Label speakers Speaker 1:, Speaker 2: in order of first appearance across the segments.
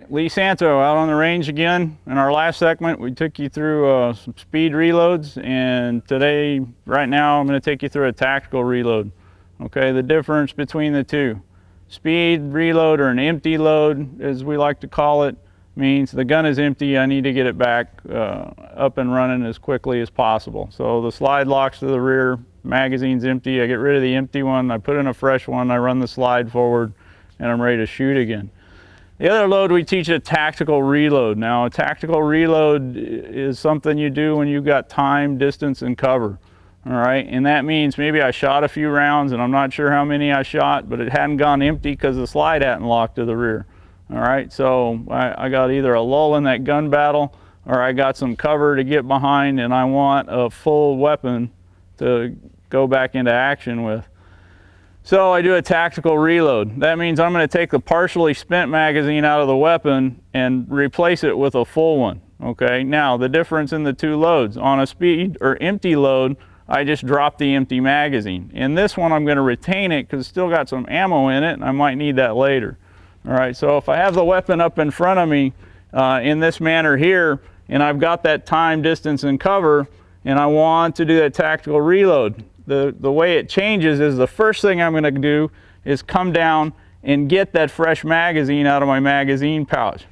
Speaker 1: right, Lee Santo out on the range again. In our last segment, we took you through some speed reloads, and today, right now, I'm going to take you through a tactical reload. Okay, the difference between the two. Speed reload, or an empty load, as we like to call it, means the gun is empty. I need to get it back up and running as quickly as possible. So the slide locks to the rear, magazine's empty. I get rid of the empty one, I put in a fresh one, I run the slide forward, and I'm ready to shoot again. The other load we teach a tactical reload. Now, a tactical reload is something you do when you've got time, distance, and cover. All right, and that means maybe I shot a few rounds and I'm not sure how many I shot, but it hadn't gone empty because the slide hadn't locked to the rear. All right, so I got either a lull in that gun battle or I got some cover to get behind, and I want a full weapon to go back into action with. So I do a tactical reload. That means I'm going to take the partially spent magazine out of the weapon and replace it with a full one. Okay, now the difference in the two loads. On a speed or empty load, I just drop the empty magazine. In this one, I'm going to retain it because it's still got some ammo in it, and I might need that later. All right, so if I have the weapon up in front of me in this manner here, and I've got that time, distance, and cover, and I want to do that tactical reload, the way it changes is the first thing I'm going to do is come down and get that fresh magazine out of my magazine pouch.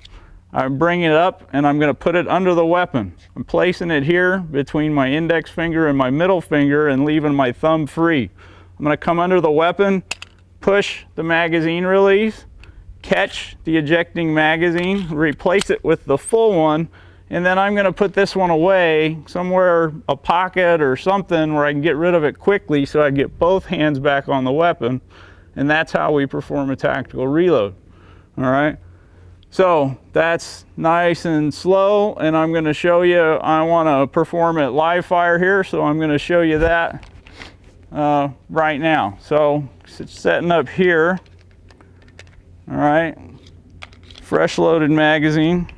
Speaker 1: I'm bringing it up and I'm going to put it under the weapon. I'm placing it here between my index finger and my middle finger and leaving my thumb free. I'm going to come under the weapon, push the magazine release, catch the ejecting magazine, replace it with the full one, and then I'm going to put this one away somewhere, a pocket or something where I can get rid of it quickly so I get both hands back on the weapon. And that's how we perform a tactical reload. All right, so that's nice and slow, and I'm going to show you, I want to perform it live fire here, so I'm going to show you that right now. So it's setting up here. All right, fresh loaded magazine.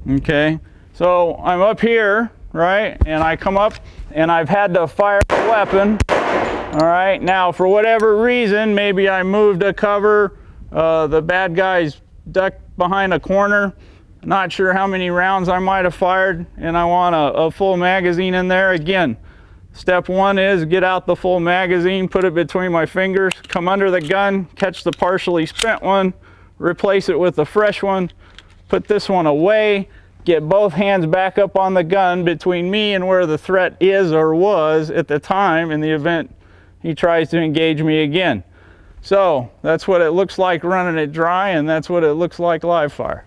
Speaker 1: Okay, so I'm up here, right, and I come up and I've had to fire the weapon. All right, now for whatever reason, maybe I moved a cover, the bad guy's ducked behind a corner, not sure how many rounds I might have fired, and I want a full magazine in there. Again, step one is get out the full magazine, put it between my fingers, come under the gun, catch the partially spent one, replace it with a fresh one, put this one away, get both hands back up on the gun between me and where the threat is or was at the time in the event he tries to engage me again. So that's what it looks like running it dry, and that's what it looks like live fire.